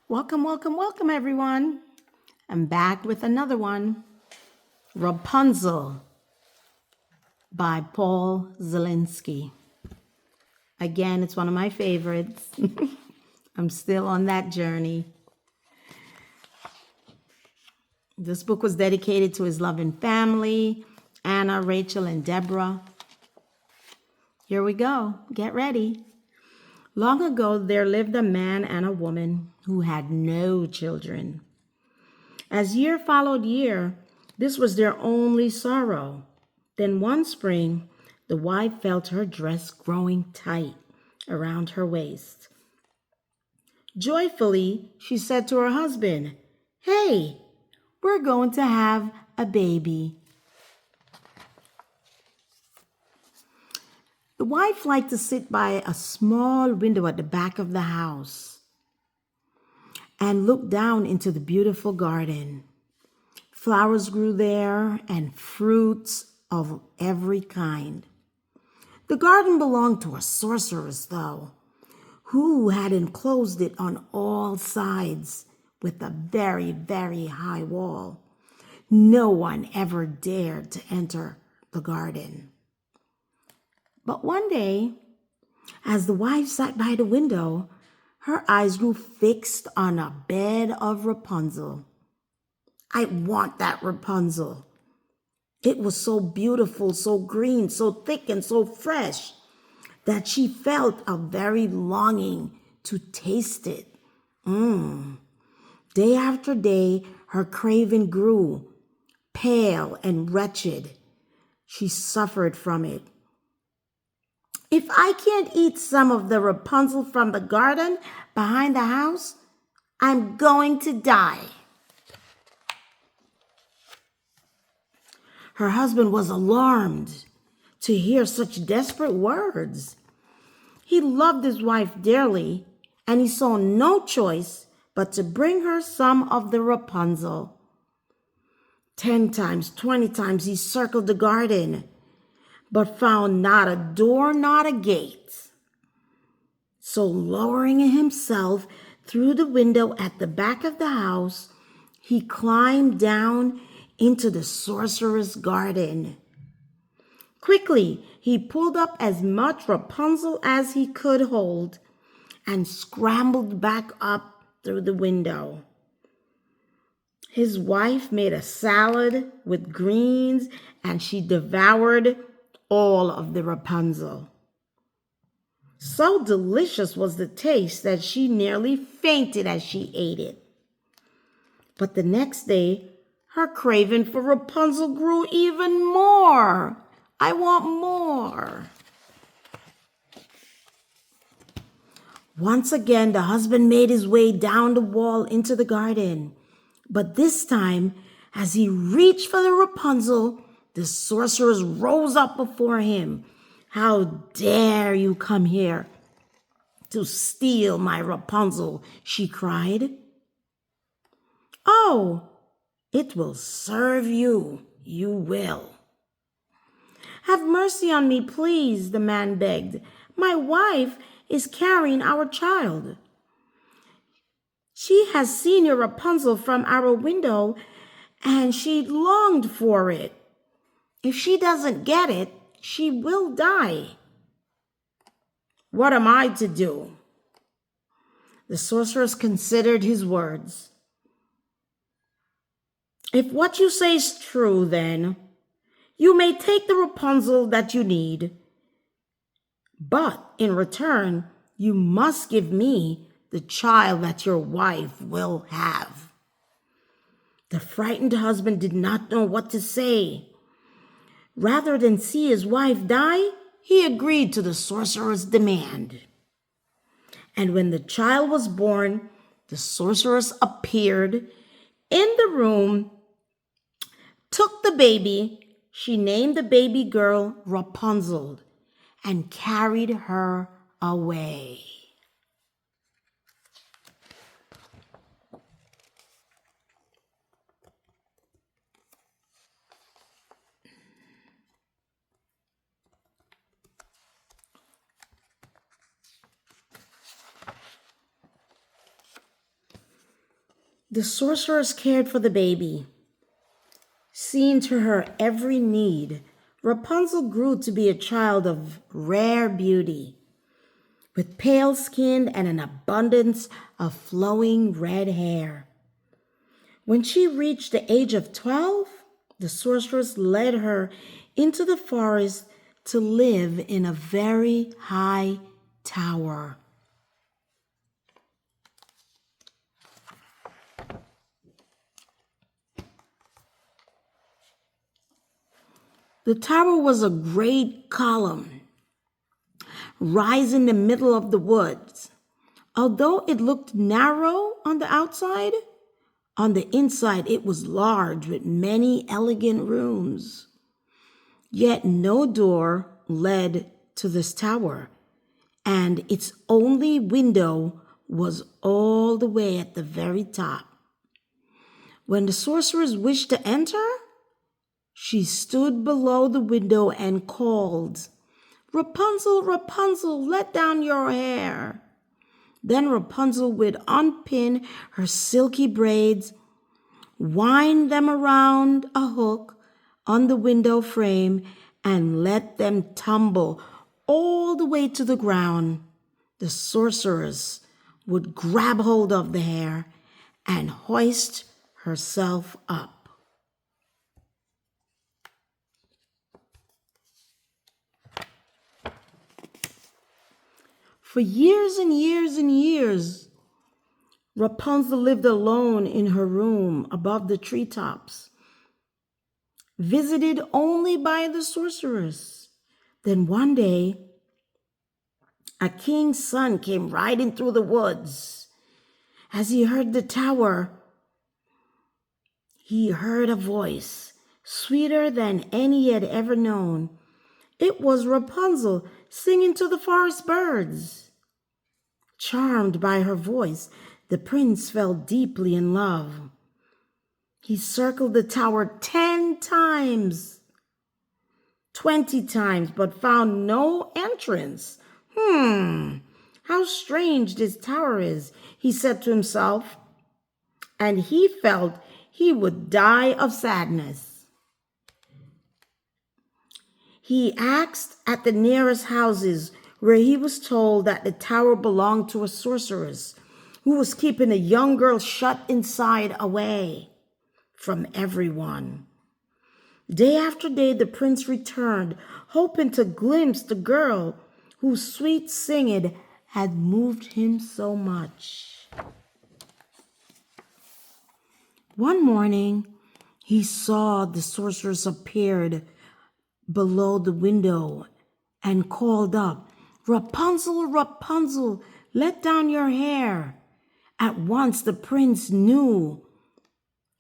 Welcome, welcome, welcome, everyone. I'm back with another one, Rapunzel by Paul Zelinsky. Again, it's one of my favorites. I'm still on that journey. This book was dedicated to his loving family, Anna, Rachel, and Deborah. Here we go. Get ready. Long ago, there lived a man and a woman who had no children. As year followed year, this was their only sorrow. Then one spring, the wife felt her dress growing tight around her waist. Joyfully, she said to her husband, "Hey, we're going to have a baby." The wife liked to sit by a small window at the back of the house and look down into the beautiful garden. Flowers grew there and fruits of every kind. The garden belonged to a sorceress, though, who had enclosed it on all sides with a very, very high wall. No one ever dared to enter the garden. But one day, as the wife sat by the window, her eyes grew fixed on a bed of Rapunzel. "I want that Rapunzel." It was so beautiful, so green, so thick, and so fresh that she felt a very longing to taste it. Day after day, her craving grew, pale and wretched. She suffered from it. "If I can't eat some of the Rapunzel from the garden behind the house, I'm going to die." Her husband was alarmed to hear such desperate words. He loved his wife dearly, and he saw no choice but to bring her some of the Rapunzel. 10 times, 20 times he circled the garden, but found not a door, not a gate. So lowering himself through the window at the back of the house, he climbed down into the sorcerer's garden. Quickly, he pulled up as much Rapunzel as he could hold and scrambled back up through the window. His wife made a salad with greens, and she devoured all of the Rapunzel. So delicious was the taste that she nearly fainted as she ate it. But the next day, her craving for Rapunzel grew even more. "I want more." Once again, the husband made his way down the wall into the garden. But this time, as he reached for the Rapunzel, the sorceress rose up before him. "How dare you come here to steal my Rapunzel?" she cried. "Oh, it will serve you, you will." "Have mercy on me, please," the man begged. "My wife is carrying our child. She has seen your Rapunzel from our window, and she longed for it. If she doesn't get it, she will die." "What am I to do?" The sorceress considered his words. "If what you say is true, then you may take the Rapunzel that you need. But in return, you must give me the child that your wife will have." The frightened husband did not know what to say. Rather than see his wife die, he agreed to the sorcerer's demand. And when the child was born, the sorceress appeared in the room, took the baby. She named the baby girl Rapunzel and carried her away. The sorceress cared for the baby, seeing to her every need. Rapunzel grew to be a child of rare beauty, with pale skin and an abundance of flowing red hair. When she reached the age of 12, the sorceress led her into the forest to live in a very high tower. The tower was a great column, rising in the middle of the woods. Although it looked narrow on the outside, on the inside it was large with many elegant rooms. Yet no door led to this tower, and its only window was all the way at the very top. When the sorceress wished to enter, she stood below the window and called, "Rapunzel, Rapunzel, let down your hair." Then Rapunzel would unpin her silky braids, wind them around a hook on the window frame, and let them tumble all the way to the ground. The sorceress would grab hold of the hair and hoist herself up. For years and years and years, Rapunzel lived alone in her room above the treetops, visited only by the sorceress. Then one day, a king's son came riding through the woods. As he heard the tower, he heard a voice, sweeter than any he had ever known. It was Rapunzel singing to the forest birds. Charmed by her voice, the prince fell deeply in love. He circled the tower 10 times, 20 times, but found no entrance. How strange this tower is, he said to himself, and he felt he would die of sadness. He asked at the nearest houses, where he was told that the tower belonged to a sorceress who was keeping a young girl shut inside away from everyone. Day after day, the prince returned, hoping to glimpse the girl whose sweet singing had moved him so much. One morning, he saw the sorceress appeared below the window and called up, "Rapunzel, Rapunzel, let down your hair." At once the prince knew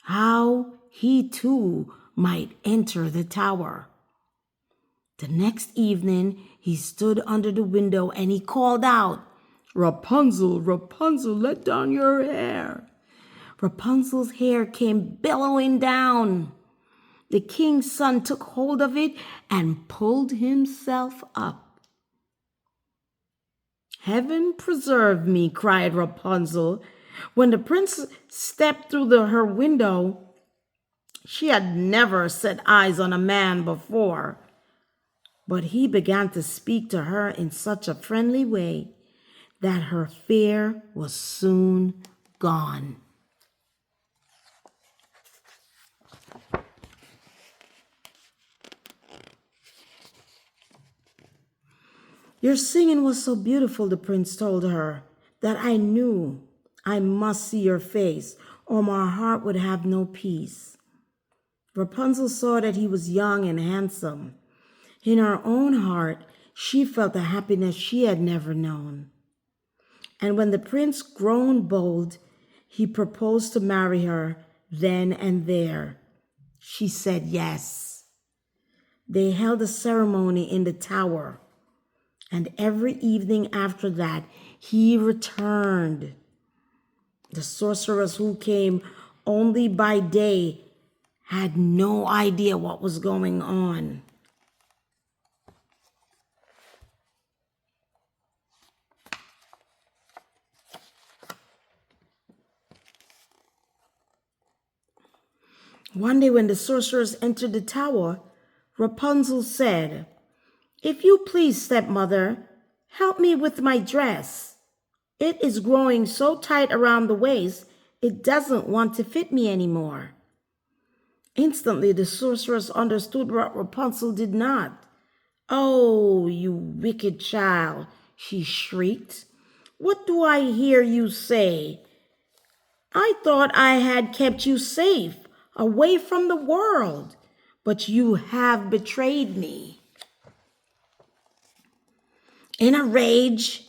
how he too might enter the tower. The next evening, he stood under the window and he called out, "Rapunzel, Rapunzel, let down your hair." Rapunzel's hair came billowing down. The king's son took hold of it and pulled himself up. "Heaven preserve me," cried Rapunzel. When the prince stepped through her window, she had never set eyes on a man before. But he began to speak to her in such a friendly way that her fear was soon gone. "Your singing was so beautiful," the prince told her, "that I knew I must see your face, or my heart would have no peace." Rapunzel saw that he was young and handsome. In her own heart, she felt a happiness she had never known. And when the prince grown bold, he proposed to marry her then and there. She said yes. They held a ceremony in the tower, and every evening after that, he returned. The sorceress, who came only by day, had no idea what was going on. One day when the sorceress entered the tower, Rapunzel said, "If you please, stepmother, help me with my dress. It is growing so tight around the waist, it doesn't want to fit me anymore." Instantly, the sorceress understood what Rapunzel did not. "Oh, you wicked child," she shrieked. "What do I hear you say? I thought I had kept you safe, away from the world, but you have betrayed me." In a rage,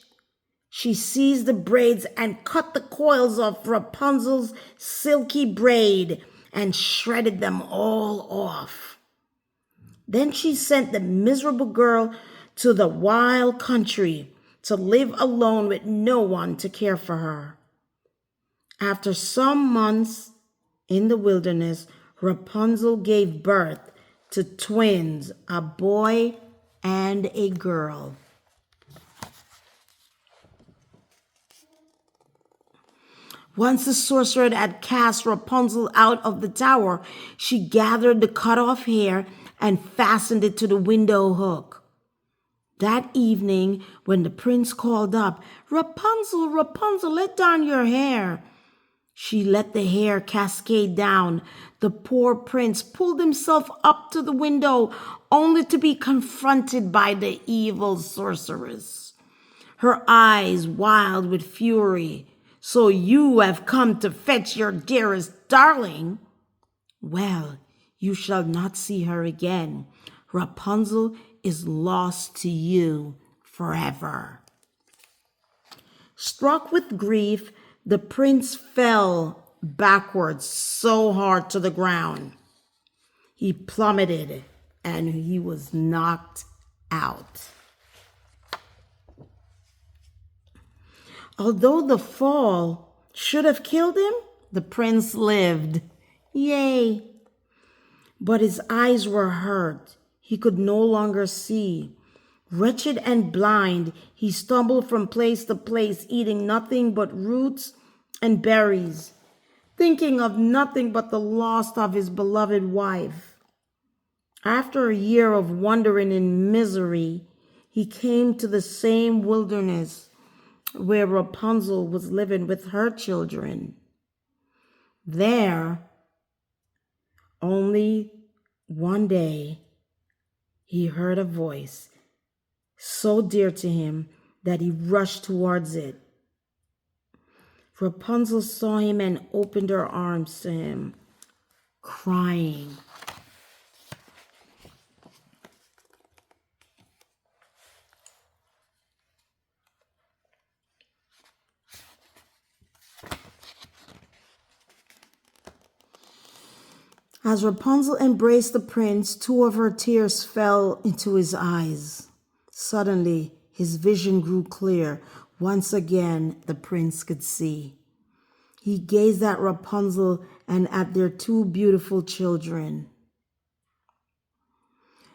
she seized the braids and cut the coils of Rapunzel's silky braid and shredded them all off. Then she sent the miserable girl to the wild country to live alone with no one to care for her. After some months in the wilderness, Rapunzel gave birth to twins, a boy and a girl. Once the sorcerer had cast Rapunzel out of the tower, she gathered the cut-off hair and fastened it to the window hook. That evening, when the prince called up, "Rapunzel, Rapunzel, let down your hair," she let the hair cascade down. The poor prince pulled himself up to the window, only to be confronted by the evil sorceress, her eyes wild with fury. "So you have come to fetch your dearest darling? Well, you shall not see her again. Rapunzel is lost to you forever." Struck with grief, the prince fell backwards so hard to the ground. He plummeted and he was knocked out. Although the fall should have killed him, the prince lived. Yay! But his eyes were hurt. He could no longer see. Wretched and blind, he stumbled from place to place, eating nothing but roots and berries, thinking of nothing but the loss of his beloved wife. After a year of wandering in misery, he came to the same wilderness where Rapunzel was living with her children. There, only one day, he heard a voice so dear to him that he rushed towards it. Rapunzel saw him and opened her arms to him, crying. As Rapunzel embraced the prince, two of her tears fell into his eyes. Suddenly, his vision grew clear. Once again, the prince could see. He gazed at Rapunzel and at their two beautiful children.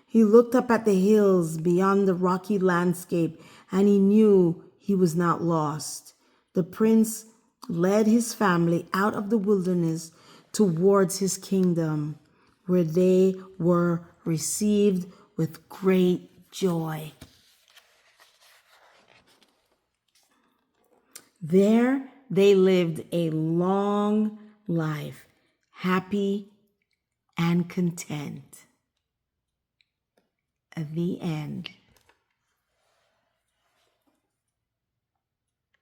He looked up at the hills beyond the rocky landscape, and he knew he was not lost. The prince led his family out of the wilderness towards his kingdom, where they were received with great joy. There they lived a long life, happy and content. The end.